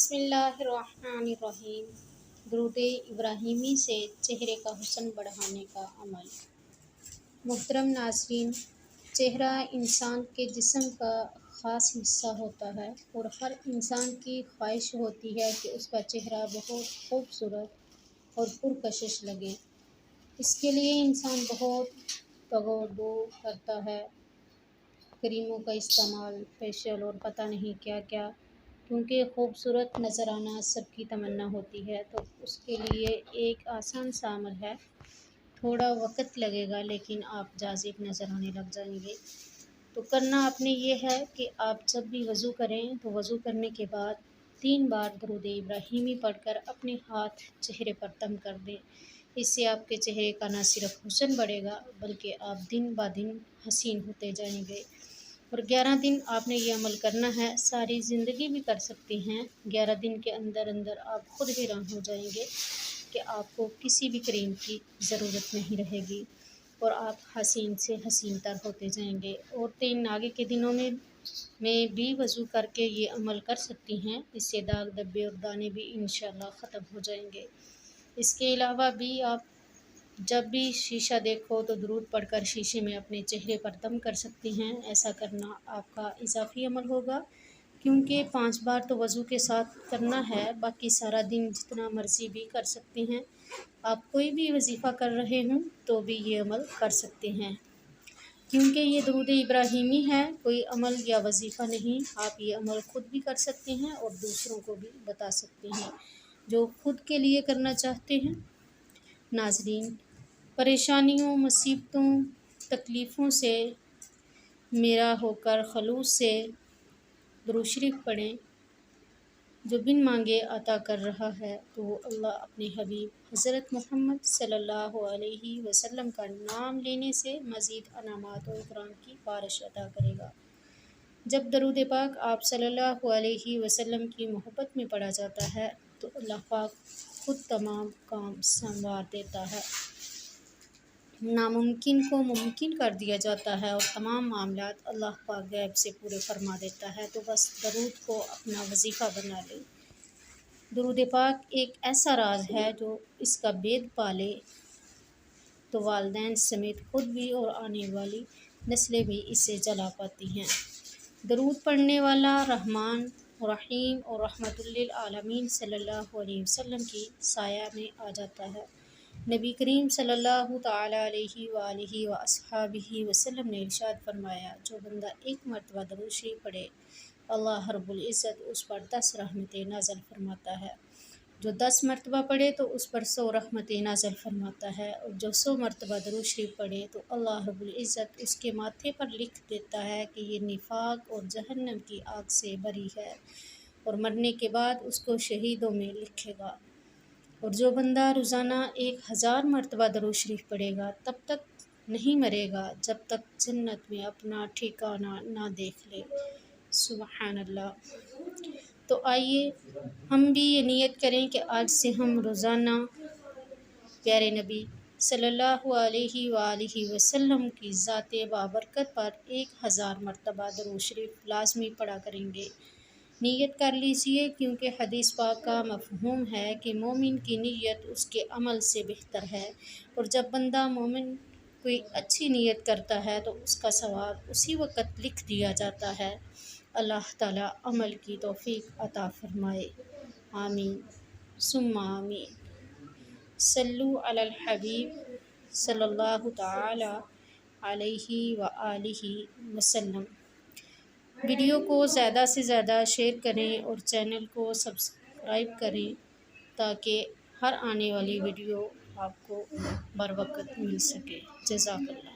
بسم اللہ الرحمن الرحیم۔ درود ابراہیمی سے چہرے کا حسن بڑھانے کا عمل۔ محترم ناظرین، چہرہ انسان کے جسم کا خاص حصہ ہوتا ہے اور ہر انسان کی خواہش ہوتی ہے کہ اس کا چہرہ بہت خوبصورت اور پرکشش لگے۔ اس کے لیے انسان بہت تگودو کرتا ہے، کریموں کا استعمال، فیشیل اور پتہ نہیں کیا کیا، کیونکہ خوبصورت نظر آنا سب کی تمنا ہوتی ہے۔ تو اس کے لیے ایک آسان سا عمل ہے، تھوڑا وقت لگے گا لیکن آپ جاذب نظر آنے لگ جائیں گے۔ تو کرنا آپ نے یہ ہے کہ آپ جب بھی وضو کریں تو وضو کرنے کے بعد 3 بار درود ابراہیمی پڑھ کر اپنے ہاتھ چہرے پر دم کر دیں۔ اس سے آپ کے چہرے کا نہ صرف حسن بڑھے گا بلکہ آپ دن بہ دن حسین ہوتے جائیں گے۔ اور 11 دن آپ نے یہ عمل کرنا ہے، ساری زندگی بھی کر سکتی ہیں۔ 11 دن کے اندر اندر آپ خود حیران ہو جائیں گے کہ آپ کو کسی بھی کریم کی ضرورت نہیں رہے گی اور آپ حسین سے حسین تر ہوتے جائیں گے۔ عورتیں آگے کے دنوں میں بھی وضو کر کے یہ عمل کر سکتی ہیں، اس سے داغ دھبے اور دانے بھی انشاءاللہ ختم ہو جائیں گے۔ اس کے علاوہ بھی آپ جب بھی شیشہ دیکھو تو درود پڑھ کر شیشے میں اپنے چہرے پر دم کر سکتی ہیں۔ ایسا کرنا آپ کا اضافی عمل ہوگا، کیونکہ 5 بار تو وضو کے ساتھ کرنا ہے، باقی سارا دن جتنا مرضی بھی کر سکتے ہیں۔ آپ کوئی بھی وظیفہ کر رہے ہوں تو بھی یہ عمل کر سکتے ہیں، کیونکہ یہ درود ابراہیمی ہے، کوئی عمل یا وظیفہ نہیں۔ آپ یہ عمل خود بھی کر سکتے ہیں اور دوسروں کو بھی بتا سکتے ہیں جو خود کے لیے کرنا چاہتے ہیں۔ ناظرین، پریشانیوں، مصیبتوں، تکلیفوں سے میرا ہو کر خلوص سے درود شریف پڑھیں، جو بن مانگے عطا کر رہا ہے، تو وہ اللہ اپنے حبیب حضرت محمد صلی اللہ علیہ وسلم کا نام لینے سے مزید انعامات و اکرام کی بارش عطا کرے گا۔ جب درود پاک آپ صلی اللہ علیہ وسلم کی محبت میں پڑھا جاتا ہے تو اللہ پاک خود تمام کام سنوار دیتا ہے، ناممکن کو ممکن کر دیا جاتا ہے اور تمام معاملات اللہ پاک غیب سے پورے فرما دیتا ہے۔ تو بس درود کو اپنا وظیفہ بنا لیں۔ درود پاک ایک ایسا راز ہے جو اس کا بید پالے تو والدین سمیت خود بھی اور آنے والی نسلیں بھی اسے جلا پاتی ہیں۔ درود پڑھنے والا رحمان، رحیم اور رحمت للعالمین صلی اللہ علیہ وسلم کی سایہ میں آ جاتا ہے۔ نبی کریم صلی اللہ تعالیٰ علیہ وآلہ وصحبہ وسلم نے ارشاد فرمایا، جو بندہ 1 مرتبہ درود شریف پڑھے، اللہ رب العزت اس پر 10 رحمتیں نازل فرماتا ہے۔ جو 10 مرتبہ پڑھے تو اس پر 100 رحمتیں نازل فرماتا ہے، اور جو 100 مرتبہ درود شریف پڑھے تو اللہ رب العزت اس کے ماتھے پر لکھ دیتا ہے کہ یہ نفاق اور جہنم کی آگ سے بری ہے، اور مرنے کے بعد اس کو شہیدوں میں لکھے گا۔ اور جو بندہ روزانہ 1000 مرتبہ درود شریف پڑھے گا تب تک نہیں مرے گا جب تک جنت میں اپنا ٹھکانہ نہ دیکھ لے۔ سبحان اللہ۔ تو آئیے ہم بھی یہ نیت کریں کہ آج سے ہم روزانہ پیارے نبی صلی اللہ علیہ وآلہ وسلم کی ذات بابرکت پر 1000 مرتبہ درود شریف لازمی پڑھا کریں گے۔ نیت کر لیجئے، کیونکہ حدیث پاک کا مفہوم ہے کہ مومن کی نیت اس کے عمل سے بہتر ہے، اور جب بندہ مومن کوئی اچھی نیت کرتا ہے تو اس کا ثواب اسی وقت لکھ دیا جاتا ہے۔ اللہ تعالیٰ عمل کی توفیق عطا فرمائے، آمین ثم آمین۔ صلو علی الحبیب صلی اللہ تعالیٰ علیہ وآلہ وسلم۔ ویڈیو کو زیادہ سے زیادہ شیئر کریں اور چینل کو سبسکرائب کریں تاکہ ہر آنے والی ویڈیو آپ کو بروقت مل سکے۔ جزاک اللہ۔